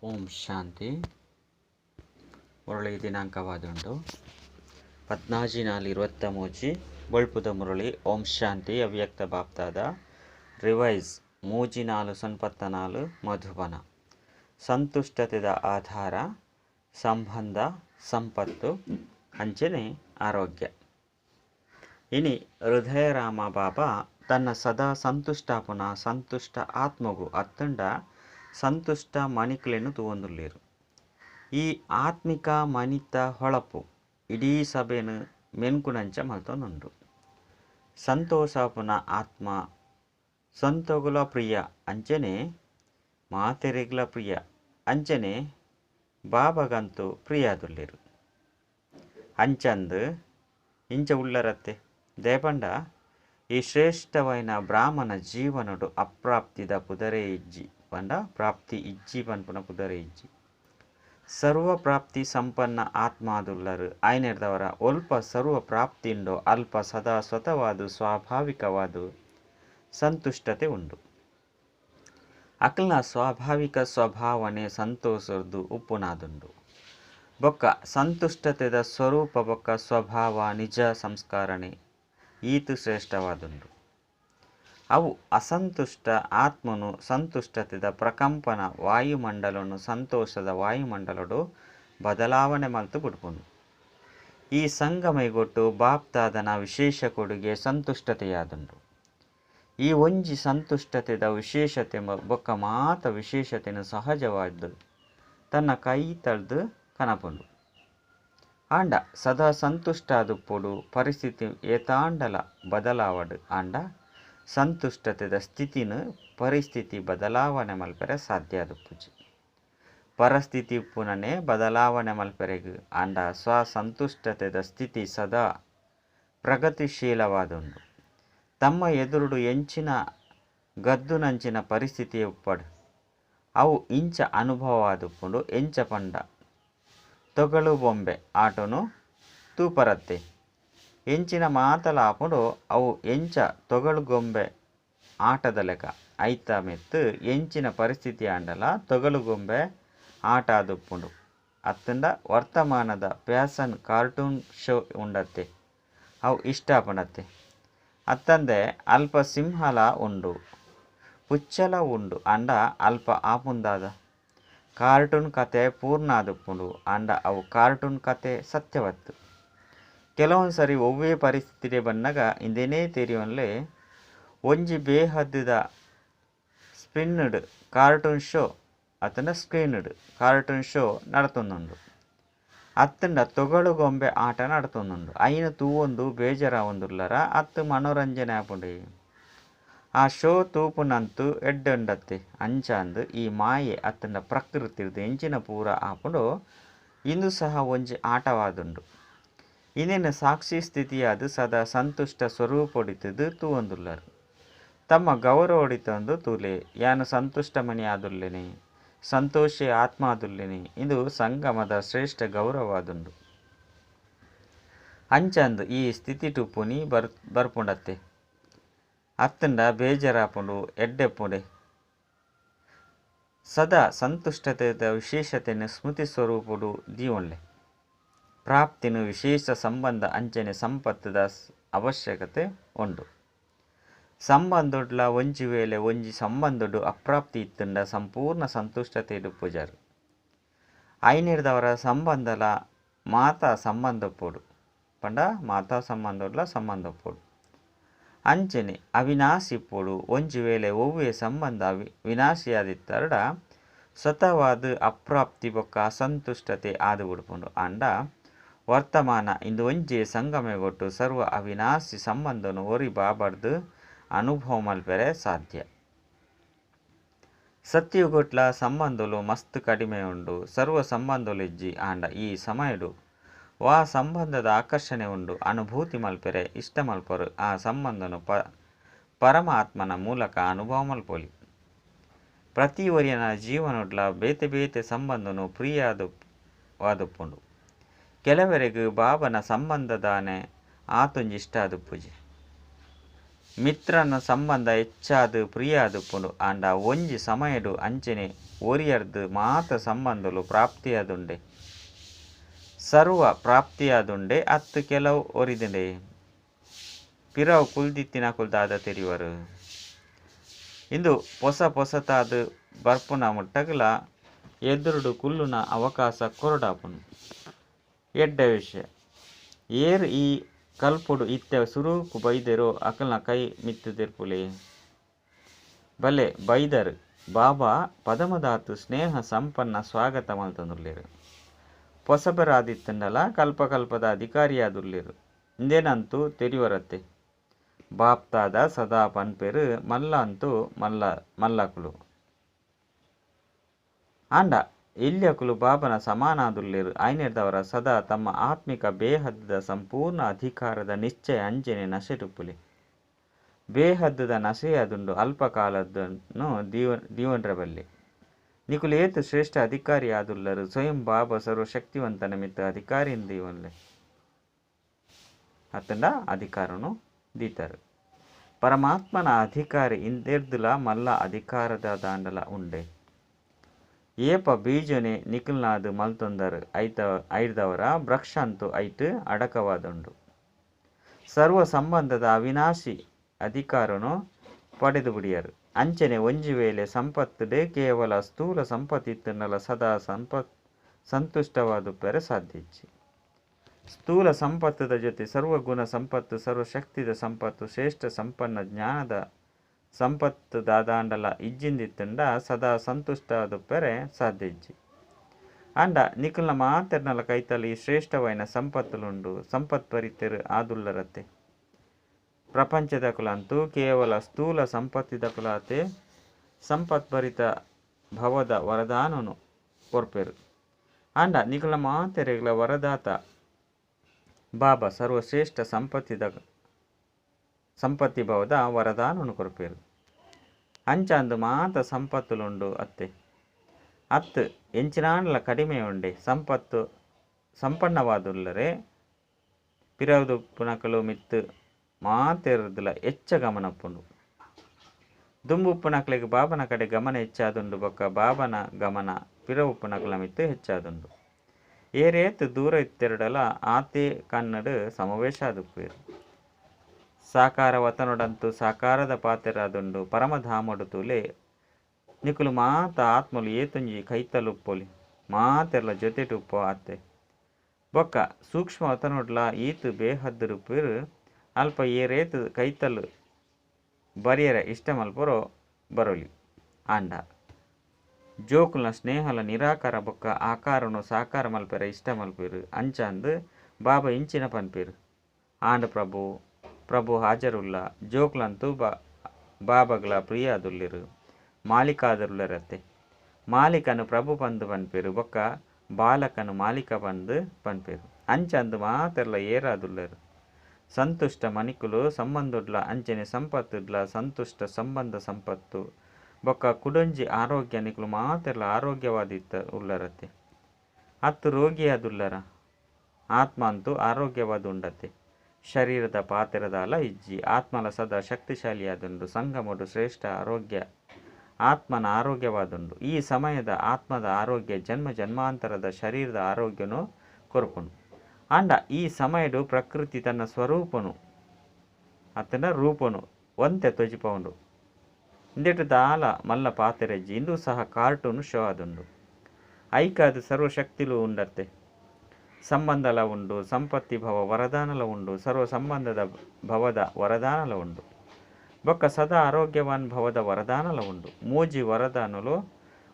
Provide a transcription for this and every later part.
ಓಂ ಶಾಂತಿ. ಮುರಳಿ ದಿನಾಂಕವಾದುಂಡು 14/4/23 ಬೊಳ್ಪುದ ಮುರಳಿ. ಓಂ ಶಾಂತಿ. ಅವ್ಯಕ್ತ ಬಾಪ್ತಾದ ರಿವೈಸ್ 34/94 ಮಧುಬನ. ಸಂತುಷ್ಟತೆದ ಆಧಾರ ಸಂಬಂಧ ಸಂಪತ್ತು ಅಂಚನೆ ಆರೋಗ್ಯ. ಇನಿ ಹೃದಯರಾಮ ಬಾಬಾ ತನ್ನ ಸದಾ ಸಂತುಷ್ಟಾಪುನ ಸಂತುಷ್ಟ ಆತ್ಮಗು ಅತ್ತಂಡ ಸಂತುಷ್ಟ ಮಣಿಕ್ಲೆನು ತೂವೊಂದುಲ್ಲೇರು. ಈ ಆತ್ಮಿಕ ಮನಿತ ಹೊಳಪು ಇಡೀ ಸಭೆನು ಮೆನ್ಕುನಂಚ ಮಲ್ತೊಂದುಂಡು. ಸಂತೋಷಾಪುನ ಆತ್ಮ ಸಂತೋಗುಲ ಪ್ರಿಯ ಅಂಚನೆ ಮಾತೆರೆಗ್ಲ ಪ್ರಿಯ ಅಂಚನೆ ಬಾಬಾಗಂತೂ ಪ್ರಿಯಾದುಲ್ಲೇರು. ಅಂಚಂದು ಇಂಚ ಉಳ್ಳರತ್ತೆ ದೇಪಂಡ ಈ ಶ್ರೇಷ್ಠವೈನ ಬ್ರಾಹ್ಮಣ ಜೀವನಡು ಅಪ್ರಾಪ್ತಿದ ಪುದರೆ ಇಜ್ಜಿ ಪಂಡ ಪ್ರಾಪ್ತಿ ಇಜ್ಜಿ ಪನ್ಪುನ ಪುದರೆ ಇಜ್ಜಿ ಸರ್ವ ಪ್ರಾಪ್ತಿ ಸಂಪನ್ನ ಆತ್ಮಾದುಲ್ಲರು ಆಯ್ನೆರ್ದವರ ಒಲ್ಪ ಸರ್ವ ಪ್ರಾಪ್ತಿಂಡೋ ಅಲ್ಪ ಸದಾ ಸ್ವತವಾದು ಸ್ವಾಭಾವಿಕವಾದು ಸಂತುಷ್ಟತೆ ಉಂಡು. ಅಕ್ಲ್ನ ಸ್ವಾಭಾವಿಕ ಸ್ವಭಾವನೆ ಸಂತೋಷದ್ದು ಉಪ್ಪುನಾದುಂಡು. ಬೊಕ್ಕ ಸಂತುಷ್ಟತೆದ ಸ್ವರೂಪ ಬೊಕ್ಕ ಸ್ವಭಾವ ನಿಜ ಸಂಸ್ಕಾರನೆ ಈತು ಶ್ರೇಷ್ಠವಾದುಂಡು. ಅವು ಅಸಂತುಷ್ಟ ಆತ್ಮನು ಸಂತುಷ್ಟತೆದ ಪ್ರಕಂಪನ ವಾಯುಮಂಡಲನು ಸಂತೋಷದ ವಾಯುಮಂಡಲಡು ಬದಲಾವಣೆ ಮಲ್ತು ಬಿಡ್ಪುಂಡು. ಈ ಸಂಗಮೈಗೊಟ್ಟು ಬಾಪ್ತಾದನ ವಿಶೇಷ ಕೊಡುಗೆ ಸಂತುಷ್ಟತೆಯಾದುಂಡು. ಈ ಒಂಜಿ ಸಂತುಷ್ಟತೆದ ವಿಶೇಷತೆ ಬೊಕ್ಕ ಮಾತ ವಿಶೇಷತೆನು ಸಹಜವಾದ್ದು ತನ್ನ ಕೈ ತಳ್ದು ಕನಪುಂಡು. ಆಂಡ ಸದಾ ಸಂತುಷ್ಟಾದುಪ್ಪುಡು ಪರಿಸ್ಥಿತಿ ಏತಾಂಡಲ ಬದಲಾವಡು ಆಂಡ ಸಂತುಷ್ಟತೆದ ಸ್ಥಿತಿನ ಪರಿಸ್ಥಿತಿ ಬದಲಾವಣೆ ಮಲ್ಪೆರೆ ಸಾಧ್ಯ ಆದುಪ್ಪುಜಿ. ಪರಿಸ್ಥಿತಿ ಉಪ್ಪುನನೆ ಬದಲಾವಣೆ ಮಲ್ಪೆರೆಗು ಆಂಡ ಸ್ವಸಂತುಷ್ಟತೆದ ಸ್ಥಿತಿ ಸದಾ ಪ್ರಗತಿಶೀಲವಾದುಂಡು. ತಮ್ಮ ಎದುರುಡು ಎಂಚಿನ ಗದ್ದುನಂಚಿನ ಪರಿಸ್ಥಿತಿ ಉಪ್ಪಡು ಅವು ಇಂಚ ಅನುಭವವಾದುಪ್ಪುಂಡು. ಎಂಚ ಪಂಡ ತೊಗಳು ಬೊಂಬೆ ಆಟೋನು ತೂಪರತ್ತೆ ಎಂಚಿನ ಮಾತಲಾಪುಂಡು ಅವು ಎಂಚ ತೊಗಳು ಗೊಂಬೆ ಆಟದ ಲೆಕ್ಕ ಐತ ಮೆತ್ತು ಎಂಚಿನ ಪರಿಸ್ಥಿತಿ ಆಂಡಲ ತೊಗಳು ಗೊಂಬೆ ಆಟ ಆದುಪ್ಪುಂಡು. ಅತ್ತಂಡ ವರ್ತಮಾನದ ಪ್ಯಾಸನ್ ಕಾರ್ಟೂನ್ ಶೋ ಉಂಡತ್ತೆ ಅವು ಇಷ್ಟ ಪಂಡತ್ತೆ. ಅತ್ತಂದೆ ಅಲ್ಪ ಸಿಂಹಲ ಉಂಡು ಪುಚ್ಚಲ ಉಂಡು ಆಂಡ ಅಲ್ಪ ಆಪುಂದಾದ ಕಾರ್ಟೂನ್ ಕತೆ ಪೂರ್ಣ ಆದುಪ್ಪುಂಡು ಆಂಡ ಅವು ಕಾರ್ಟೂನ್ ಕತೆ ಸತ್ಯವತ್ತು. ಕೆಲವೊಂದು ಸರಿ ಒವ್ವೇ ಪರಿಸ್ಥಿತಿಗೆ ಬಂದಾಗ ಇಂದೇನೇ ತೆರಿಯೋನ್ಲೆ ಒಂಜಿ ಬೇಹದ್ದ ಸ್ಪಿನ್ಡ್ ಕಾರ್ಟೂನ್ ಶೋ ಅತ್ತಂಡ ಸ್ಕ್ರೀನ್ಡ್ ಕಾರ್ಟೂನ್ ಶೋ ನಡತೊಂದುಂಡು. ಅತ್ತಂಡ ತೊಗಳು ಗೊಂಬೆ ಆಟ ನಡತೊಂದುಂಡು. ಐನು ತೂವೊಂದು ಬೇಜಾರಾವೊಂದುಲ್ಲರ ಅತ್ತು ಮನೋರಂಜನೆ ಆಪುಂಡು. ಆ ಶೋ ತೂಪುನಂತೂ ಎಡ್ಡುಂಡತ್ತೆ. ಅಂಚಾಂದು ಈ ಮಾಯೆ ಅತ್ತಂಡ ಪ್ರಕೃತಿರ್ದು ಎಂಚಿನ ಪೂರ ಆಪುಂಡು ಇಂದು ಸಹ ಒಂಜಿ ಆಟವಾದುಂಡು. ಇನ್ನೇನು ಸಾಕ್ಷಿ ಸ್ಥಿತಿಯಾದು ಸದಾ ಸಂತುಷ್ಟ ಸ್ವರೂಪೊಡಿತದು ತೂವೊಂದುಲ್ಲರು. ತಮ್ಮ ಗೌರವ ಒಡಿತಂದು ತೂಲೆ ಯಾನು ಸಂತುಷ್ಟಮಣಿ ಆದುಲ್ಲೆನೆ ಸಂತೋಷಿ ಆತ್ಮ ಆದುಲ್ಲೆನೆ ಇದು ಸಂಗಮದ ಶ್ರೇಷ್ಠ ಗೌರವಾದುಂಡು. ಅಂಚಂದು ಈ ಸ್ಥಿತಿ ಟುಪ್ಪುನಿ ಬರ್ಪುಂಡತ್ತೆ. ಅತ್ತಂಡ ಬೇಜಾರಾಪುಂಡು ಎಡ್ಡೆಪ್ಪುಂಡೆ ಸದಾ ಸಂತುಷ್ಟತೆದ ವಿಶೇಷತೆಯನ್ನು ಸ್ಮೃತಿ ಸ್ವರೂಪುಡು ದೀವೊಳ್ಳೆ ಪ್ರಾಪ್ತಿನು ವಿಶೇಷ ಸಂಬಂಧ ಅಂಚನೆ ಸಂಪತ್ತದ ಅವಶ್ಯಕತೆ ಉಂಡು. ಸಂಬಂಧೊಡ್ಲ ಒಂಜಿ ವೇಳೆ ಒಂಜಿ ಸಂಬಂಧಡು ಅಪ್ರಾಪ್ತಿ ಇತ್ತಂಡ ಸಂಪೂರ್ಣ ಸಂತುಷ್ಟತೆ ಇಡುಪ್ಪುಜರು. ಐನೆರ್ದವರ ಸಂಬಂಧಲ ಮಾತಾ ಸಂಬಂಧಪ್ಪೋಡು ಪಂಡ ಮಾತಾ ಸಂಬಂಧೊಡ್ಲ ಸಂಬಂಧಪ್ಪೋಡು ಅಂಚನೆ ಅವಿನಾಶಿಪ್ಪೋಡು. ಒಂಜಿ ವೇಳೆ ಒವ್ವೇ ಸಂಬಂಧ ವಿನಾಶಿಯಾದಿತ್ತರಡ ಸ್ವತವಾದ ಅಪ್ರಾಪ್ತಿ ಬೊಕ್ಕ ಅಸಂತುಷ್ಟತೆ ಆದು ಬಿಡ್ಪುಂಡು. ಆಂಡ ವರ್ತಮಾನ ಇಂದು ಒಂಜಿ ಸಂಗಮೆಗೊಟ್ಟು ಸರ್ವ ಅವಿನಾಶಿ ಸಂಬಂಧನು ಒರಿ ಬಾಬರ್ದು ಅನುಭವ ಮಲ್ಪೆರೆ ಸಾಧ್ಯ. ಸತ್ಯುಗೊಟ್ಲ ಸಂಬಂಧಲು ಮಸ್ತ್ ಕಡಿಮೆ ಉಂಡು. ಸರ್ವ ಸಂಬಂಧಲು ಇಜ್ಜಿ ಆಂಡ ಈ ಸಮಯಡು ವಾ ಸಂಬಂಧದ ಆಕರ್ಷಣೆ ಉಂಡು. ಅನುಭೂತಿ ಮಲ್ಪೆರೆ ಇಷ್ಟ ಮಲ್ಪರು ಆ ಸಂಬಂಧನು ಪರಮಾತ್ಮನ ಮೂಲಕ ಅನುಭವ ಮಲ್ಪೊಲಿ. ಪ್ರತಿ ಒರಿಯನ ಜೀವನೊಡ್ಲ ಬೇತೆ ಬೇತೆ ಸಂಬಂಧನು ಪ್ರಿಯವಾದುಪ್ಪುಂಡು. ಕೆಲವರೆಗೂ ಬಾಬನ ಸಂಬಂಧದಾನೆ ಆತೊಂಜಿ ಇಷ್ಟ ಆದುಪ್ಪುಜಿ. ಮಿತ್ರನ ಸಂಬಂಧ ಹೆಚ್ಚಾದು ಪ್ರಿಯಾದು ಪುಂಡು ಆಂಡ ಒಂಜಿ ಸಮಯಡು ಅಂಚನೆ ಒರಿಯರ್ದು ಮಾತ ಸಂಬಂಧಲು ಪ್ರಾಪ್ತಿಯಾದುಂಡೆ ಸರ್ವ ಪ್ರಾಪ್ತಿಯಾದುಂಡೆ ಅತ್ತು ಕೆಲವು ಒರಿದುಂಡೆ ಪಿರವು ಕುಲ್ದಿತ್ತಿನ ಕುಲ್ದಾದ ತೆರಿವರು ಇಂದು ಹೊಸತಾದು ಬರ್ಪುನ ಮುಟ್ಟಗಲ ಎದುರುಡು ಕುಲ್ಲುನ ಅವಕಾಶ ಕೊರಡಾಪುನು ಎಡ್ಡ ವಿಷಯ ಏರ್ ಈ ಕಲ್ಪುಡು ಇತ್ತೆ ಸುರೂಕು ಬೈದೆರೋ ಅಕಲ್ನ ಕೈ ಮಿತ್ತುದಿರ್ಪುಲೆ ಬಲೆ ಬೈದರ್ ಬಾಬಾ ಪದಮದಾತು ಸ್ನೇಹ ಸಂಪನ್ನ ಸ್ವಾಗತ ಮಲ್ತಂದುರ್ಲೇರು ಪೊಸಬರಾದಿತ್ತಂಡಲ ಕಲ್ಪಕಲ್ಪದ ಅಧಿಕಾರಿಯಾದುರ್ಲೇರು ಇಂದೇನಂತೂ ತೆರಿವರತ್ತೆ ಬಾಪ್ತಾದ ಸದಾ ಪನ್ಪೆರು ಮಲ್ಲ ಅಂತೂ ಮಲ್ಲಕುಲು ಆಂಡ ಇಲ್ಯಕುಲು ಬಾಬನ ಸಮಾನಾದುರ್ಲೇರು ಐನೆರ್ದವರ ಸದಾ ತಮ್ಮ ಆತ್ಮಿಕ ಬೇಹದ್ದದ ಸಂಪೂರ್ಣ ಅಧಿಕಾರದ ನಿಶ್ಚಯ ಅಂಜನೆ ನಶೆಟುಪ್ಪುಲೆ ಬೇಹದ್ದದ ನಶೆಯದುಂಡು ಅಲ್ಪಕಾಲದನ್ನು ದೀವನ್ರ ಬಲ್ಲೆ ನಿಕುಲು ಏತು ಶ್ರೇಷ್ಠ ಅಧಿಕಾರಿ ಆದುಲ್ಲರು ಸ್ವಯಂ ಬಾಬಾ ಸರ್ವಶಕ್ತಿವಂತನ ಮಿತ್ತ ಅಧಿಕಾರಿನ ದೀವನ್ಲೆ ಅತ್ತಂಡ ಅಧಿಕಾರನು ದೀತರು ಪರಮಾತ್ಮನ ಅಧಿಕಾರಿ ಇಂದೆರ್ದುಲ ಮಲ್ಲ ಅಧಿಕಾರದ ದಾಂಡಲ ಉಂಡೆ ಏಪ ಬೀಜನೆ ನಿಖಿಲ್ನಾದು ಮಲ್ತೊಂದರು ಐದವರ ವೃಕ್ಷ ಅಂತೂ ಐಟು ಅಡಕವಾದುಂಡು ಸರ್ವ ಸಂಬಂಧದ ಅವಿನಾಶಿ ಅಧಿಕಾರನು ಪಡೆದು ಬಿಡಿಯರು ಅಂಚನೆ ಒಂಜಿ ವೇಳೆ ಸಂಪತ್ತುಡೆ ಕೇವಲ ಸ್ಥೂಲ ಸಂಪತ್ತಿತ್ತನ್ನಲ ಸದಾ ಸಂತುಷ್ಟವಾದ ಪೆರೆ ಸಾಧ್ಯಚ್ಚಿ ಸ್ಥೂಲ ಸಂಪತ್ತದ ಜೊತೆ ಸರ್ವಗುಣ ಸಂಪತ್ತು ಸರ್ವಶಕ್ತಿದ ಸಂಪತ್ತು ಶ್ರೇಷ್ಠ ಸಂಪನ್ನ ಜ್ಞಾನದ ಸಂಪತ್ತು ದಾದಾಂಡಲ ಇಜ್ಜಿಂದಿತ್ತಂಡ ಸದಾ ಸಂತುಷ್ಟಾದ ಪೆರೆ ಸಾಧ್ಯ ಇಜ್ಜಿ ಅಂಡ ನಿಖಲ್ನ ಮಾತೆರ್ನಲ ಕೈತಲಿ ಶ್ರೇಷ್ಠವೈನ ಸಂಪತ್ತುಲುಂಡು ಸಂಪತ್ ಪರಿತೆರು ಆದುಲ್ಲರತ್ತೆ ಪ್ರಪಂಚದ ಕುಲಂತೂ ಕೇವಲ ಸ್ಥೂಲ ಸಂಪತ್ತಿದ ಕುಲಾತೆ ಸಂಪತ್ ಭರಿತ ಭವದ ವರದಾನನು ಕೊರ್ಪೆರು ಅಂಡ ನಿಖಲ್ನ ಮಾತೆರೆಗಳ ವರದಾತ ಬಾಬಾ ಸರ್ವಶ್ರೇಷ್ಠ ಸಂಪತ್ತಿ ಭವದ ವರದಾನನು ಕೊರ್ಪೇರು ಅಂಚಾಂದು ಮಾತ ಸಂಪತ್ತುಲುಂಡು ಅತ್ತು ಎಂಚಿನಾಂಡ್ಲ ಕಡಿಮೆ ಉಂಡೆ ಸಂಪತ್ತು ಸಂಪನ್ನವಾದುಲ್ಲರೆ ಪಿರವುದು ಪುನಕಲು ಮಿತ್ತು ಮಾತೆರುದುಲ ಹೆಚ್ಚ ಗಮನಪ್ಪುಂಡು ದುಂಬು ಉಪ್ಪುನಕ್ಲೆಗ್ ಬಾಬನ ಕಡೆ ಗಮನ ಹೆಚ್ಚಾದುಂಡು ಬೊಕ್ಕ ಬಾಬನ ಗಮನ ಪಿರವು ಉಪ್ಪುನಕಲ ಮಿತ್ತು ಹೆಚ್ಚಾದುಂಡು ಏರೇತು ದೂರ ಇತ್ತೆರಡಲ ಆತೆ ಕನ್ನಡು ಸಮಾವೇಶ ಆದುಪ್ಪೇರು ಸಾಕಾರ ವತನೊಡಂತೂ ಸಾಕಾರದ ಪಾತೆರಾದುಂಡು ಪರಮಧಾಮಡು ತುಲೆ ನಿಕುಲು ಮಾತ ಆತ್ಮಲು ಏತುಂಜಿ ಕೈತಲುಪ್ಪೊಲಿ ಮಾತೆರ್ಲ ಜೊತೆಟುಪ್ಪು ಆತೆ ಬೊಕ್ಕ ಸೂಕ್ಷ್ಮ ವತನೊಡ್ಲ ಈತು ಬೇಹದ್ದುರುಪ್ಪೇರು ಅಲ್ಪ ಏರೇತು ಕೈತಲು ಬರಿಯರ ಇಷ್ಟ ಮಲ್ಪೊರೋ ಬರೋಲಿ ಆಂಡ ಜೋಕುಲ್ನ ಸ್ನೇಹಲ ನಿರಾಕಾರ ಬೊಕ್ಕ ಆಕಾರನು ಸಾಕಾರ ಮಲ್ಪೆರ ಇಷ್ಟ ಮಲ್ಪೇರು ಅಂಚಾಂದು ಬಾಬಾ ಇಂಚಿನ ಪನ್ಪೇರು ಆಂಡ ಪ್ರಭು ಹಾಜರುಲ್ಲ ಜೋಕ್ಲಂತೂ ಬಾಬಾಗ್ಲ ಪ್ರಿಯಾದುಲ್ಲಿರು ಮಾಲಿಕಾದುಲ್ಲರತ್ತೆ ಮಾಲಿಕನು ಪ್ರಭು ಬಂದು ಪನ್ಪೇರು ಬೊಕ್ಕ ಬಾಲಕನು ಮಾಲಿಕ ಬಂದು ಪನ್ಪೇರು ಅಂಚಂದು ಮಾತೆರ್ಲ ಏರಾದುಲ್ಲರು ಸಂತುಷ್ಟ ಮನಿಕುಲು ಸಂಬಂಧುಡ್ಲ ಅಂಚನೆ ಸಂಪತ್ತುಡ್ಲ ಸಂತುಷ್ಟ ಸಂಬಂಧ ಸಂಪತ್ತು ಬೊಕ್ಕ ಕುಡೊಂಜಿ ಆರೋಗ್ಯ ನಿಕುಲು ಮಾತೆರ್ಲ ಆರೋಗ್ಯವಾದಿತ್ತ ಉಲ್ಲರತ್ತೆ ಅತ್ತು ರೋಗಿಯಾದುಲ್ಲರ ಆತ್ಮ ಅಂತೂ ಆರೋಗ್ಯವಾದ ಉಂಡತ್ತೆ ಶರೀರದ ಪಾತೆರದಾಲ ಇಜ್ಜಿ ಆತ್ಮಲ ಸದಾ ಶಕ್ತಿಶಾಲಿಯಾದುಂಡು ಸಂಗಮಡು ಶ್ರೇಷ್ಠ ಆರೋಗ್ಯ ಆತ್ಮನ ಆರೋಗ್ಯವಾದುಂಡು ಈ ಸಮಯದ ಆತ್ಮದ ಆರೋಗ್ಯ ಜನ್ಮ ಜನ್ಮಾಂತರದ ಶರೀರದ ಆರೋಗ್ಯನು ಕೊರ್ಪುನು ಅಂಡ ಈ ಸಮಯಡು ಪ್ರಕೃತಿ ತನ್ನ ಸ್ವರೂಪನು ಅತನ ರೂಪನು ಒಂತೆ ತೊಜಿಪವುಂಡು ಇಂದೆಟ್ಟು ದಾಲ ಮಲ್ಲ ಪಾತೆರೆಜ್ಜಿ ಇಂದು ಸಹ ಕಾರ್ಟೂನ್ ಶೋ ಆದುಂಡು ಐಕಾದು ಸರ್ವಶಕ್ತಿಲು ಉಂಡತ್ತೆ ಸಂಬಂಧಲ ಉಂಡು ಸಂಪತ್ತಿ ಭವ ವರದಾನಲ ಉಂಡು ಸರ್ವ ಸಂಬಂಧದ ಭವದ ವರದಾನಲ ಉಂಡು ಬೊಕ್ಕ ಸದಾ ಆರೋಗ್ಯವಾನ್ ಭವದ ವರದಾನಲ ಉಂಡು ಮೂಜಿ ವರದಾನುಲು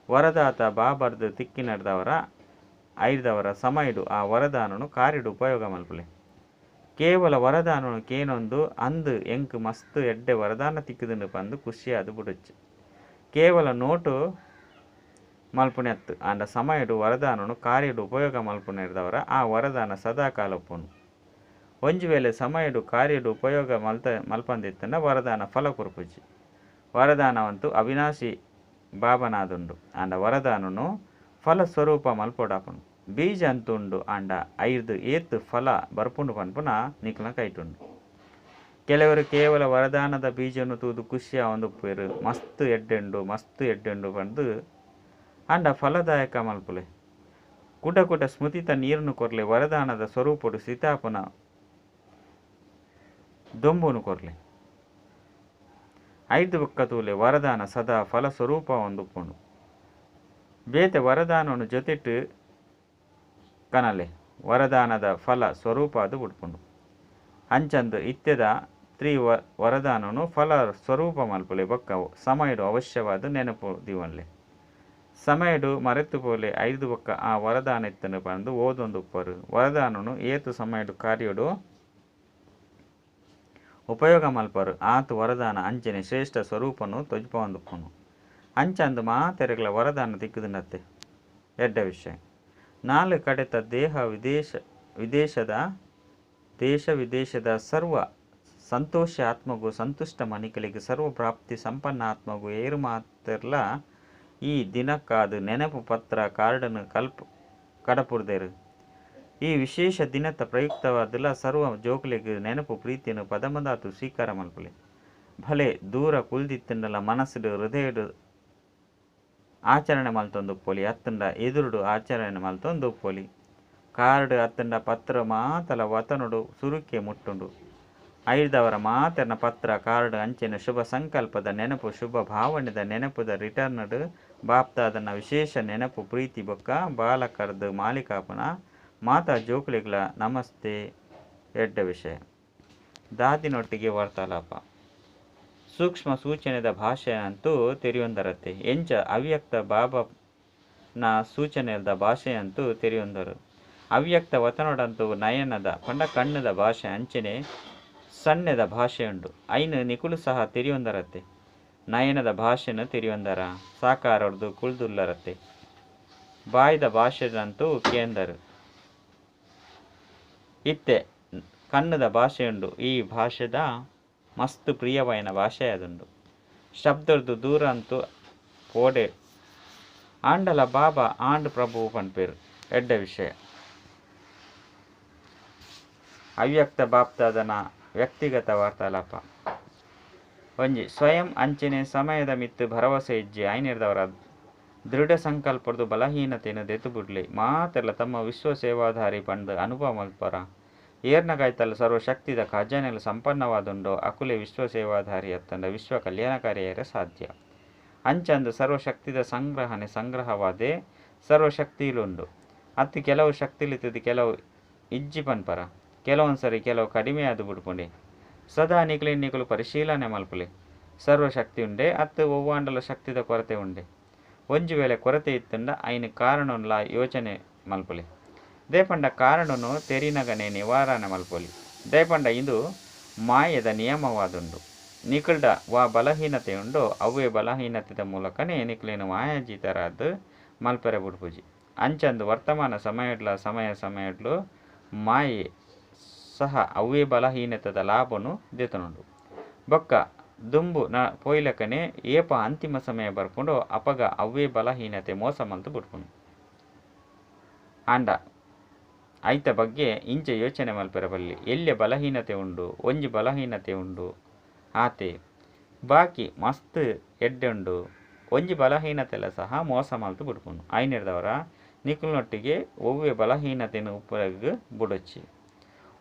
ವರದಾತ ಬಾಬರ್ದು ತಿಕ್ಕಿನಡ್ದವರ ಐದವರ ಸಮಯಡು ಆ ವರದಾನನು ಕಾರಿಡು ಉಪಯೋಗ ಮಲ್ಪುಲೆ ಕೇವಲ ವರದಾನನು ಕೇನೊಂದು ಅಂದು ಎಂಕ್ ಮಸ್ತ್ ಎಡ್ಡೆ ವರದಾನ ತಿಕ್ಕಿದುಂಡು ಪಂದು ಖುಷಿಯಾದು ಬುಡುಚ್ಚು ಕೇವಲ ನೋಟು ಮಲ್ಪುನೆತ್ತು ಆಂಡ ಸಮಯಡು ವರದಾನನು ಕಾರಿಡು ಉಪಯೋಗ ಮಲ್ಪುನೆರ್ದವರ ಆ ವರದಾನ ಸದಾ ಕಾಲಪ್ಪುನು ಒಂಜಿ ವೇಳೆ ಸಮಯಡು ಕಾರ್ಯಡು ಉಪಯೋಗ ಮಲ್ಪಂದಿತ್ತಂಡ ವರದಾನ ಫಲ ಕೊರ್ಪುಜಿ ವರದಾನವಂತೂ ಅವಿನಾಶಿ ಬಾಬನಾದುಂಡು ಆಂಡ ವರದಾನನು ಫಲ ಸ್ವರೂಪ ಮಲ್ಪೊಡಾಪುನು ಬೀಜ ಅಂತುಂಡು ಆಂಡ ಐದು ಏತು ಫಲ ಬರ್ಪುಂಡು ಪನ್ಪುನ ನಿಕ್ಲ ಕೈಟುಂಡು ಕೆಲವರು ಕೇವಲ ವರದಾನದ ಬೀಜವನ್ನು ತೂದು ಖುಷಿಯ ಒಂದುಪ್ಪೇರು ಮಸ್ತ್ ಎಡ್ಡೆಂಡು ಬಂದು ಅಂಡ ಫಲದಾಯಕ ಮಲ್ಪುಲೆ ಕುಟ ಕುಟ ಸ್ಮೃತಿತ ನೀರನ್ನು ಕೊರ್ಲೆ ವರದಾನದ ಸ್ವರೂಪಡು ಸೀತಾಪನ ದೊಂಬುನು ಕೊರ್ಲೆ ಐದು ಬೊಕ್ಕ ತೂಲೆ ವರದಾನ ಸದಾ ಫಲ ಸ್ವರೂಪ ಒಂದುಪ್ಪುಂಡು ಬೇತೆ ವರದಾನವನ್ನು ಜೊತೆಟ್ಟು ಕನಲೆ ವರದಾನದ ಫಲ ಸ್ವರೂಪ ಅದು ಬಿಡ್ಪುಂಡು ಅಂಚಂದು ಇತ್ಯದ ವರದಾನನು ಫಲ ಸ್ವರೂಪ ಮಲ್ಪುಲೆ ಬೊಕ್ಕ ಸಮಯಡು ಅವಶ್ಯವಾದ ನೆನಪು ದಿವನ್ಲೆ ಸಮಯಡು ಮರೆತು ಪೋಲೆ ಐದು ಬೊಕ್ಕ ಆ ವರದಾನ ಇತ್ತನು ಬಂದು ಓದೊಂದು ಉಪ್ಪರು ವರದಾನನು ಏತು ಸಮಯಡು ಕಾರ್ಯಡು ಉಪಯೋಗ ಮಲ್ಪರು ಆತು ವರದಾನ ಅಂಚನೆ ಶ್ರೇಷ್ಠ ಸ್ವರೂಪನು ತೊಜ್ಪೊಂದುಪ್ಪುನು ಅಂಚಂದು ಮಾತೆರೆಗಳ ವರದಾನ ತಿಕ್ಕುದುಂಡತ್ತೆ ಎಡ್ಡ ವಿಷಯ ನಾಲ್ಕು ಕಡೆತ ದೇಶ ವಿದೇಶದ ಸರ್ವ ಸಂತೋಷ ಆತ್ಮಗೂ ಸಂತುಷ್ಟ ಮನಿಕಲಿಗೆ ಸರ್ವ ಪ್ರಾಪ್ತಿ ಸಂಪನ್ನ ಆತ್ಮಗೂ ಏರು ಮಾತಿರ್ಲ ಈ ದಿನಕ್ಕಾದು ನೆನಪು ಪತ್ರ ಕಾರ್ಡನ್ನು ಕಡಪುರ್ದೇರು ಈ ವಿಶೇಷ ದಿನದ ಪ್ರಯುಕ್ತವಾದಲ್ಲ ಸರ್ವ ಜೋಕುಲಿಗೆ ನೆನಪು ಪ್ರೀತಿಯನ್ನು ಪದಮದಾತು ಸ್ವೀಕಾರ ಮಲ್ಪಲೆ ಭಲೆ ದೂರ ಕುಲ್ದಿತ್ತಂಡಲ ಮನಸ್ಸುಡು ಹೃದಯಡು ಆಚರಣೆ ಮಲ್ತೊಂದುಪ್ಪೊಲಿ ಅತ್ತಂಡ ಎದುರುಡು ಆಚರಣೆ ಮಲ್ತೊಂದುಪ್ಪೊಲಿ ಕಾರ್ಡ್ ಅತ್ತಂಡ ಪತ್ರ ಮಾತಲ ವತನುಡು ಸುರುಕೆ ಮುಟ್ಟುಂಡು ಐದವರ ಮಾತನ ಪತ್ರ ಕಾರ್ಡ್ ಅಂಚಿನ ಶುಭ ಸಂಕಲ್ಪದ ನೆನಪು ಶುಭ ಭಾವನೆದ ನೆನಪುದ ರಿಟರ್ನ್ಡ್ ಬಾಪ್ತಾದನ ವಿಶೇಷ ನೆನಪು ಪ್ರೀತಿ ಬೊಕ್ಕ ಬಾಲಕರ್ದು ಮಾಲಿಕಾಪನ ಮಾತಾ ಜೋಕುಲಿಗಳ ನಮಸ್ತೆ ಎಡ್ಡ ವಿಷಯ ದಾದಿನೊಟ್ಟಿಗೆ ವಾರ್ತಾಲಾಪ ಸೂಕ್ಷ್ಮ ಸೂಚನೆದ ಭಾಷೆ ಅಂತೂ ತೆರೆಯೊಂದರತ್ತೆ ಎಂಚ ಅವ್ಯಕ್ತ ಬಾಬನ ಸೂಚನೆದ ಭಾಷೆ ಅಂತೂ ತೆರೆಯೊಂದರು ಅವ್ಯಕ್ತ ವತನೊಡಂತೂ ನಯನದ ಪಂಡ ಕಣ್ಣದ ಭಾಷೆ ಅಂಚನೆ ಸಣ್ಣದ ಭಾಷೆಯುಂಡು ಐನು ನಿಕುಲು ಸಹ ತೆರೆಯೊಂದರತ್ತೆ ನಯನದ ಭಾಷೆನು ತೆರೆಯೊಂದರ ಸಾಕಾರೊಡ್ದು ಕುಳ್ದುಲ್ಲರತ್ತೆ ಬಾಯ್ದ ಭಾಷೆದಂತೂ ಕೇಂದರು ಇತ್ತೆ ಕಣ್ಣದ ಭಾಷೆಯುಂಡು ಈ ಭಾಷೆದ ಮಸ್ತ್ ಪ್ರಿಯವೈನ ಭಾಷೆ ಅದುಂಡು ಶಬ್ದರ್ದು ದೂರ ಅಂತೂ ಪೋಡೆ ಆಂಡಲ ಬಾಬಾ ಆಂಡ್ ಪ್ರಭು ಪನ್ಪೇರು ಎಡ್ಡ ವಿಷಯ ಅವ್ಯಕ್ತ ಬಾಪ್ತಾದನ ವ್ಯಕ್ತಿಗತ ವಾರ್ತಾಲಾಪ ಒಂಜಿ ಸ್ವಯಂ ಅಂಚನೆ ಸಮಯದ ಮಿತ್ತು ಭರವಸೆ ಇಜ್ಜಿ ಐನಿರ್ದವರ ದೃಢ ಸಂಕಲ್ಪದ್ದು ಬಲಹೀನತೆಯನ್ನು ದೆತ್ತು ಬಿಡ್ಲಿ ಮಾತೆಲ್ಲ ತಮ್ಮ ವಿಶ್ವ ಸೇವಾಧಾರಿ ಪಂಡ್ ಅನುಭವ ಮಲ್ಪರ ಏರ್ನಗಾಯ್ತಲ್ಲ ಸರ್ವಶಕ್ತಿದ ಖಜಾನೆಲ್ಲ ಸಂಪನ್ನವಾದುಂಡೋ ಅಕುಲೆ ವಿಶ್ವ ಸೇವಾಧಾರಿ ಅತ್ತಂಡ ವಿಶ್ವ ಕಲ್ಯಾಣಕಾರಿಯರ ಸಾಧ್ಯ ಅಂಚಂದು ಸರ್ವಶಕ್ತಿದ ಸಂಗ್ರಹವಾದೇ ಸರ್ವಶಕ್ತಿಲುಂಡು ಅತ್ತು ಕೆಲವು ಶಕ್ತಿಲಿತ್ತದು ಕೆಲವು ಇಜ್ಜಿ ಪನ್ಪರ ಕೆಲವೊಂದು ಸರಿ ಕೆಲವು ಕಡಿಮೆ ಆದು ಬಿಡ್ಕೊಂಡೆ ಸದಾ ನಿಕಲು ಪರಿಶೀಲನೆ ಮಲ್ಪಲೆ ಸರ್ವಶಕ್ತಿ ಉಂಡೆ ಅತ್ತು ಒವ್ವಾಂಡಲ ಶಕ್ತಿದ ಕೊರತೆ ಉಂಡೆ ಒಂಜು ವೇಳೆ ಕೊರತೆ ಇತ್ತಂಡ ಐನು ಕಾರಣನ್ಲ ಯೋಚನೆ ಮಲ್ಪಲೆ ದೇಪಂಡ ಕಾರಣನು ತೆರಿನಗನೆ ನಿವಾರಣೆ ಮಲ್ಪೊಲಿ ದೇಪಂಡ ಇದು ಮಾಯದ ನಿಯಮವಾದುಂಡು ನಿಕಲ್ಡ ಬಲಹೀನತೆ ಉಂಡು ಅವೇ ಬಲಹೀನತೆದ ಮೂಲಕನೇ ನಿಕಲೇನು ಮಾಯಾಜೀತರಾದ ಮಲ್ಪೆರೆ ಬಿಡ್ಪುಜಿ ಅಂಚಂದು ವರ್ತಮಾನ ಸಮಯಡ್ಲು ಮಾಯೆ ಸಹ ಅವೇ ಬಲಹೀನತೆದ ಲಾಭನು ದೇತನುಂಡು ಬೊಕ್ಕ ದುಂಬು ಪೋಯ್ಲಕನೆ ಏಪ ಅಂತಿಮ ಸಮಯ ಬರ್ಕೊಂಡು ಅಪಗ ಅವೇ ಬಲಹೀನತೆ ಮೋಸ ಮಲ್ತು ಬಿಡ್ಕೊಂಡು ಆಂಡ ಐತ ಬಗ್ಗೆ ಇಂಚೆ ಯೋಚನೆ ಮಲ್ಪೆರಬಲ್ಲಿ ಎಲ್ಲೆ ಬಲಹೀನತೆ ಉಂಡು ಒಂಜಿ ಬಲಹೀನತೆ ಉಂಡು ಆತೆ ಬಾಕಿ ಮಸ್ತ್ ಎಡ್ಡುಂಡು ಒಂಜಿ ಬಲಹೀನತೆಲ್ಲ ಸಹ ಮೋಸ ಮಲ್ತು ಬಿಡ್ಕೊಂಡು ಐನಿರ್ದವರ ನಿಕುಲ್ನೊಟ್ಟಿಗೆ ಒವ್ವೆ ಬಲಹೀನತೆಯನ್ನು ಉಪಯೋಗ ಬುಡೊಚ್ಚಿ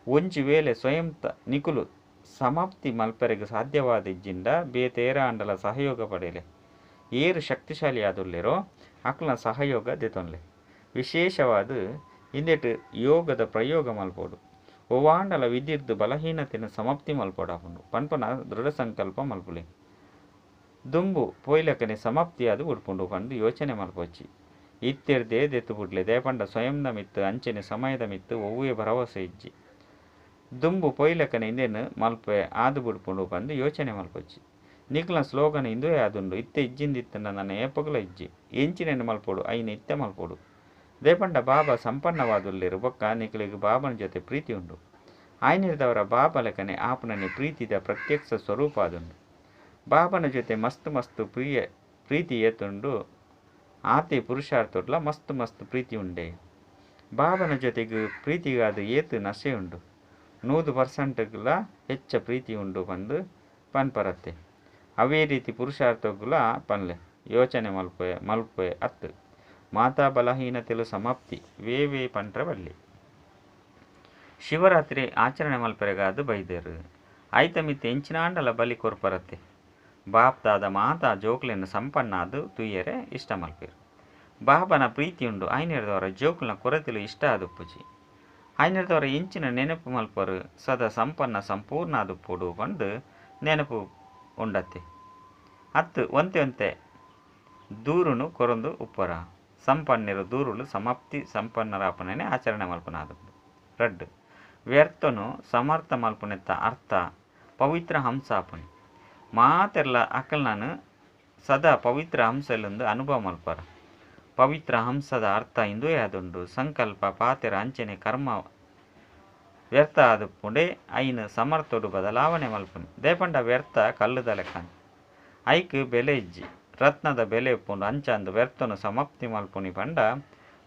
ಒಂಜಿ ವೇಳೆ ಸ್ವಯಂ ನಿಕುಲು ಸಮಾಪ್ತಿ ಮಲ್ಪರೆಗೆ ಸಾಧ್ಯವಾದಿಜ್ಜಿಂದ ಬೇತೇರ ಅಂಡಲ ಸಹಯೋಗ ಪಡೆಯಲೆ ಏರು ಶಕ್ತಿಶಾಲಿ ಆದುಲ್ಲೆರೋ ಅಕ್ಲ ಸಹಯೋಗ ದೆತೊನ್ಲೆ ವಿಶೇಷವಾದ ಇಂದೆಟ್ ಯೋಗದ ಪ್ರಯೋಗ ಮಲ್ಪೋಡು ಒವಾಂಡಲ ವಿದ್ಯುತ್ ಬಲಹೀನತೆಯನ್ನು ಸಮಾಪ್ತಿ ಮಲ್ಪೋಡಾಪುಂಡು ಪನ್ಪನ ದೃಢ ಸಂಕಲ್ಪ ಮಲ್ಪುಲೆ ದುಂಬು ಪೋಯ್ಲಕನೆ ಸಮಾಪ್ತಿಯಾದು ಉಡ್ಪುಂಡು ಪಂಡು ಯೋಚನೆ ಮಲ್ಪೊಚ್ಚಿ ಇತ್ತೆರ್ದೇ ದೆತ್ತು ಬಿಡ್ಲೆ ದೇಪಂಡ ಸ್ವಯಂದ ಮಿತ್ತು ಅಂಚನೆ ಸಮಯದ ಮಿತ್ತು ಒವ್ವೇ ಭರವಸೆ ಇಜ್ಜಿ ದುಂಬು ಪೊಯ್ಲಕನೆ ಇಂದೇನು ಮಲ್ಪೆ ಆದು ಬಿಡ್ಪುಂಡು ಬಂದು ಯೋಚನೆ ಮಲ್ಪೊಚ್ಚಿ ನಿಕ್ಲ ಸ್ಲೋಗನ್ ಇಂದುವೇ ಆದುಂಡು ಇತ್ತೆ ಇಜ್ಜಿಂದಿತ್ತಂಡ ನನ್ನ ಏಪಗಲ ಇಜ್ಜಿ ಎಂಚಿನೇನು ಮಲ್ಪೋಡು ಐನು ಇತ್ತೆ ಮಲ್ಪೋಡು ದೇಪಂಡ ಬಾಬಾ ಸಂಪನ್ನವಾದುಲ್ಲಿರು ಬೊಕ್ಕ ನಿಕ್ಲಿಗೆ ಬಾಬನ ಜೊತೆ ಪ್ರೀತಿ ಉಂಡು ಆಯ್ನಿರ್ದವರ ಬಾಬಾ ಲೆಕ್ಕನೆ ಆಪನನೆ ಪ್ರೀತಿದ ಪ್ರತ್ಯಕ್ಷ ಸ್ವರೂಪ ಆದುಂಡು ಬಾಬನ ಜೊತೆ ಮಸ್ತ್ ಪ್ರೀತಿ ಏತುಂಡು ಆತೆ ಪುರುಷಾರ್ಥೋಡ್ಲ ಮಸ್ತ್ ಪ್ರೀತಿ ಉಂಡೆ ಬಾಬನ ಜೊತೆಗೆ ಪ್ರೀತಿಗಾದ ಏತು ನಶೆ ಉಂಡು 100%ಗಳ ಹೆಚ್ಚ ಪ್ರೀತಿ ಉಂಡು ಬಂದು ಪನ್ಪರತ್ತೆ. ಅವೇ ರೀತಿ ಪುರುಷಾರ್ಥಗಳ ಪನ್ಲೆ ಯೋಚನೆ ಮಲ್ಪೆ ಅತ್ತು ಮಾತಾ ಬಲಹೀನತೆಲು ಸಮಾಪ್ತಿ ವೇ ಪಂಟ್ರ ಬಲ್ಲಿ. ಶಿವರಾತ್ರಿ ಆಚರಣೆ ಮಲ್ಪೆರೆಗಾದು ಬೈದೇರು ಐತ ಮಿತ್ತೆ ಎಂಚಿನಾಂಡಲ ಬಲಿ ಕೊರ್ಪರತ್ತೆ. ಬಾಪ್ದಾದ ಮಾತಾ ಜೋಕ್ಲೆನ್ನು ಸಂಪನ್ನಾದು ತುಯ್ಯರೆ ಇಷ್ಟ ಮಲ್ಪೇರು. ಬಾಬನ ಪ್ರೀತಿಯುಂಡು ಐನಿರ್ದವರ ಜೋಕುಲ್ನ ಕೊರತೆಲು ಇಷ್ಟ ಆದುಪ್ಪುಜಿ. ಐನಿರ್ದವರ ಎಂಚಿನ ನೆನಪು ಮಲ್ಪರು ಸದಾ ಸಂಪನ್ನ ಸಂಪೂರ್ಣ ಆದುಪ್ಪುಡು ಬಂದು ನೆನಪು ಉಂಡತ್ತೆ. ಅತ್ತು ಒಂತೆ ದೂರುನು ಕೊರೊಂದು ಉಪ್ಪರ ಸಂಪನ್ನಿರು ದೂರುಲು ಸಮಾಪ್ತಿ ಸಂಪನ್ನರಾಪನೇ ಆಚರಣೆ ಮಲ್ಪನಾದು. ರಡ್ಡು ವ್ಯರ್ಥನು ಸಮರ್ಥ ಮಲ್ಪನೆತ್ತ ಅರ್ಥ ಪವಿತ್ರ ಹಂಸ ಆಪುನಿ. ಮಾತೆರ್ಲ ಅಕಲ್ನಾನು ಸದಾ ಪವಿತ್ರ ಹಂಸಲೊಂದು ಅನುಭವ ಮಲ್ಪರ. ಪವಿತ್ರ ಹಂಸದ ಅರ್ಥ ಇಂದುವೇ ಆದುಂಡು ಸಂಕಲ್ಪ ಪಾತೆರ ಅಂಚನೆ ಕರ್ಮ ವ್ಯರ್ಥ ಆದುಪ್ಪುಂಡೆ ಐನು ಸಮರ್ಥೋಡು ಬದಲಾವಣೆ ಮಲ್ಪುನಿ. ದೇಪಂಡ ವ್ಯರ್ಥ ಕಲ್ಲುದ ಲೆಕ್ಕಂಚ ಐಕ್ ಬೆಲೆ ಇಜ್ಜಿ ರತ್ನದ ಬೆಲೆ ಉಪ್ಪುಂಡು ಅಂಚಂದು ವ್ಯರ್ಥನು ಸಮಾಪ್ತಿ ಮಲ್ಪುನಿ ಪಂಡ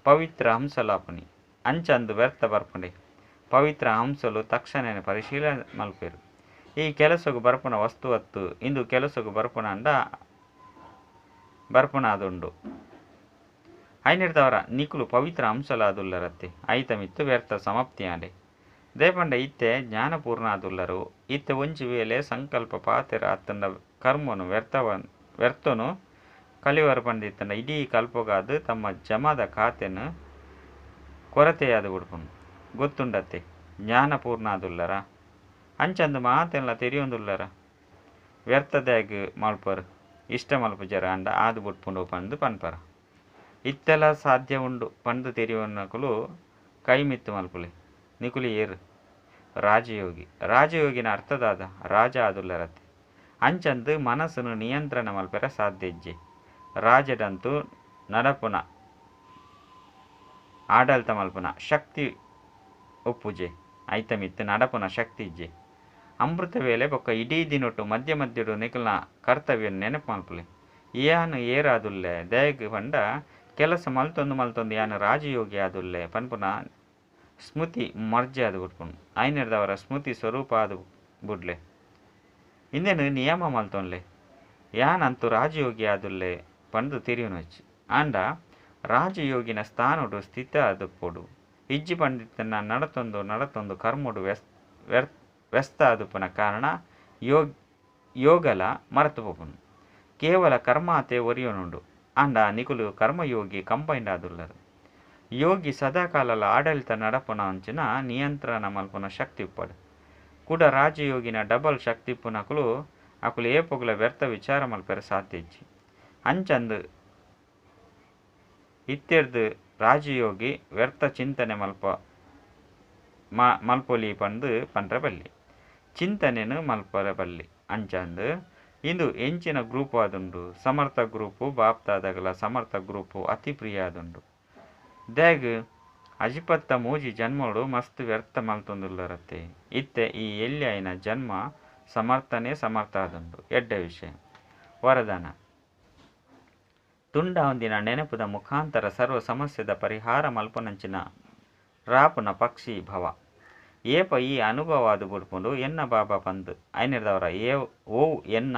ಪವಿತ್ರ ಹಂಸಲಾಪುನಿ. ಅಂಚಂದು ವ್ಯರ್ಥ ಬರ್ಪುಂಡೆ ಪವಿತ್ರ ಹಂಸಲು ತಕ್ಷಣನೇ ಪರಿಶೀಲನೆ ಮಲ್ಪೇರು. ಈ ಕೆಲಸಗೂ ಬರ್ಪುನ ವಸ್ತುವತ್ತು ಇಂದು ಕೆಲಸಗೂ ಬರ್ಪುನಂಡ ಬರ್ಪುನಾದುಂಡು. ಐನಿರ್ದವರ ನಿಕುಲು ಪವಿತ್ರ ಹಂಸಲಾದುಲ್ಲರತ್ತೆ ಐತ ಮಿತ್ತು ವ್ಯರ್ಥ ಸಮಾಪ್ತಿ ಆಂಡೆ. ದೇಪಂಡ ಇತ್ತೆ ಜ್ಞಾನಪೂರ್ಣ ಆದುಲ್ಲರು ಇತ್ತೆ ಒಂಜಿ ವೇಳೆ ಸಂಕಲ್ಪ ಪಾತೆರ ಅತ್ತಂಡ ಕರ್ಮನು ವ್ಯರ್ಥನು ಕಲಿವರ ಪಂಡಿತ್ತಂಡ ಇಡೀ ಕಲ್ಪಗಾದು ತಮ್ಮ ಜಮದ ಖಾತೆನು ಕೊರತೆಯಾದು ಬಿಡ್ಪುನು ಗೊತ್ತುಂಡತ್ತೆ. ಜ್ಞಾನಪೂರ್ಣ ಆದುಲ್ಲರ ಅಂಚಂದು ಮಾತೆಲ್ಲ ತೆರಿಯೊಂದುಲ್ಲರ ವ್ಯರ್ಥದಾಗ ಮಲ್ಪರು ಇಷ್ಟ ಮಲ್ಪುಜರ ಅಂಡ ಆದು ಬಿಟ್ಪುಂಡು ಪಂದು ಪನ್ಪರ. ಇತ್ತೆಲ್ಲ ಸಾಧ್ಯ ಉಂಡು ಪಂದು ತೆರಿಯೋನಕುಲು ಕೈ ಮಿತ್ತು ಮಲ್ಪುಲೆ ನಿಕುಲಿ ಏರು ರಾಜಯೋಗಿ. ರಾಜಯೋಗಿನ ಅರ್ಥದಾದ ರಾಜ ಆದುಲ್ಲರತ್ತೆ. ಅಂಚಂದು ಮನಸ್ಸನ್ನು ನಿಯಂತ್ರಣ ಮಲ್ಪೆರ ಸಾಧ್ಯ ಇಜ್ಜೆ. ರಾಜದಂತೂ ನಡಪುನ ಆಡಳಿತ ಮಲ್ಪುನ ಶಕ್ತಿ ಉಪ್ಪುಜೆ ಐತ ಮಿತ್ತು ನಡಪುನ ಶಕ್ತಿ ಇಜ್ಜೆ. ಅಮೃತ ವೇಳೆ ಬೊಕ್ಕ ಇಡೀ ದಿನೊಟ್ಟು ಮಧ್ಯ ಮಧ್ಯಡು ನಿಕಲ್ನ ಕರ್ತವ್ಯ ನೆನಪು ಮಲ್ಪುಲೆ ಯಾನು ಏರಾದುಲ್ಲೆ ದಯಗ್ ಪಂಡ ಕೆಲಸ ಮಲ್ತೊಂದು ಯಾನು ರಾಜಯೋಗಿ ಆದುಲ್ಲೆ ಪನ್ಪುನ ಸ್ಮೃತಿ ಮರ್ಜೆ ಆದು ಬಿಟ್ಪುನು. ಐನಿರ್ದವರ ಸ್ಮೃತಿ ಸ್ವರೂಪ ಆದು ಬಿಡ್ಲೆ ಇಂದೇನು ನಿಯಮ ಮಲ್ತೊನ್ಲೆ ಯಾನಂತೂ ರಾಜಯೋಗಿ ಆದುಲ್ಲೆ ಪಂದು ತಿರಿಯುನೊಚ್ಚಿ ಆಂಡ ರಾಜಯೋಗಿನ ಸ್ಥಾನಡು ಸ್ಥಿತ ಆದುಪ್ಪುಡು ಇಜ್ಜಿ ಪಂಡಿತನ ನಡತೊಂದು ಕರ್ಮುಡು ವ್ಯಸ್ತ ಆದುಪ್ಪನ ಕಾರಣ ಯೋಗಲ ಮರೆತು ಪೋಪುನು. ಕೇವಲ ಕರ್ಮಾತೆ ಒರಿಯೋನುಂಡು ಆಂಡ ನಿಕುಲು ಕರ್ಮಯೋಗಿ ಕಂಬೈಂಡ್ ಆದುಲ್ಲರು. ಯೋಗಿ ಸದಾಕಾಲಲ ಆಡಳಿತ ನಡಪುನ ಅಂಚಿನ ನಿಯಂತ್ರಣ ಮಲ್ಪುನ ಶಕ್ತಿ ಉಪ್ಪಡು ಕೂಡ ರಾಜಯೋಗಿನ ಡಬಲ್ ಶಕ್ತಿ ಪುನಕುಲು ಅಕುಲು ಏಪೊಗುಲ ವ್ಯರ್ಥ ವಿಚಾರ ಮಲ್ಪೆರ ಸಾಧ್ಯ ಇಜ್ಜಿ. ಅಂಚಂದು ಇತ್ತೆರ್ದು ರಾಜಯೋಗಿ ವ್ಯರ್ಥ ಚಿಂತನೆ ಮಲ್ಪೊಲಿ ಪಂದು ಪಂಡ್ರೆ ಬಲ್ಲಿ ಚಿಂತನೆನು ಮಲ್ಪರ ಬಲ್ಲಿ. ಅಂಚಂದು ಇಂದು ಎಂಚಿನ ಗ್ರೂಪ್ ಆದುಂಡು ಸಮರ್ಥ ಗ್ರೂಪು ಬಾಪ್ತಾದಗಲ ಸಮರ್ಥ ಗ್ರೂಪು ಅತಿ ಪ್ರಿಯ ಆದುಂಡು. ದ್ಯಾಗ್ ಅಜಿಪತ್ತ ಮೂಜಿ ಜನ್ಮಡು ಮಸ್ತ್ ವ್ಯರ್ಥ ಮಲ್ತೊಂದುಲ್ಲರತ್ತೆ. ಇತ್ತೆ ಈ ಎಲ್ಯಾಯಿನ ಜನ್ಮ ಸಮರ್ಥ ಆದುಂಡು. ಎಡ್ಡ ವಿಷಯ ವರದಾನ ತುಂಡ ಹೊಂದಿನ ನೆನಪುದ ಮುಖಾಂತರ ಸರ್ವ ಸಮಸ್ಯೆದ ಪರಿಹಾರ ಮಲ್ಪನಂಚಿನ ರಾಪುನ ಪಕ್ಷಿ ಭವ ಏಪ ಈ ಅನುಭವಾದು ಬಿಡ್ಪುಂಡು ಎನ್ನ ಬಾಬಾ ಪಂದು ಐನಿರ್ದವರ ಓವು ಎನ್ನ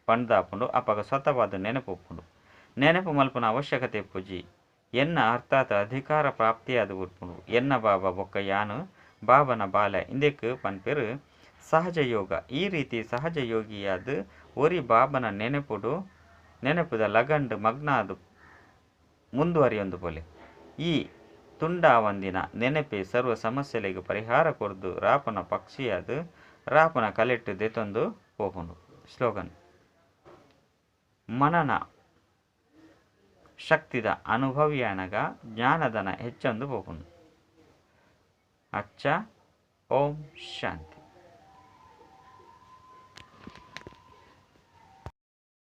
ಪಂದಾಪುಂಡು ಅಪಗ ಸ್ವತವಾದ ನೆನಪು ಉಪ್ಪುಂಡು. ನೆನಪು ಮಲ್ಪುನ ಅವಶ್ಯಕತೆ ಪುಜಿ ಎನ್ನ ಅರ್ಥಾತ್ ಅಧಿಕಾರ ಪ್ರಾಪ್ತಿಯಾದು ಬಿಡ್ಪುಂಡು. ಎನ್ನ ಬಾಬಾ ಬೊಕ್ಕ ಯಾನು ಬಾಬನ ಬಾಲ ಇಂದೆಕ್ ಪನ್ಪೆರು ಸಹಜ ಯೋಗ. ಈ ರೀತಿ ಸಹಜ ಯೋಗಿಯಾದು ಒರಿ ಬಾಬನ ನೆನಪುದ ಲಗಂಡು ಮಗ್ನಾದು ಮುಂದುವರಿಯೊಂದು ಪೊಲೆ ಈ ತುಂಡ ಒಂದಿನ ನೆನಪೆ ಸರ್ವ ಸಮಸ್ಯೆಲೆಗೆ ಪರಿಹಾರ ಕೊರ್ದು ರಾಪನ ಪಕ್ಷಿಯಾದು ರಾಪನ ಕಲೆಟ್ಟು ದೆತೊಂದು ಪೋಪುಂಡು. ಸ್ಲೋಗನ್ ಮನನ ಶಕ್ತಿದ ಅನುಭವಿಯಾನಗ ಜ್ಞಾನದನ ಹೆಚ್ಚೊಂದು ಪೋಪುಂಡು. ಅಚ್ಚ ಓಂ ಶಾಂತಿ.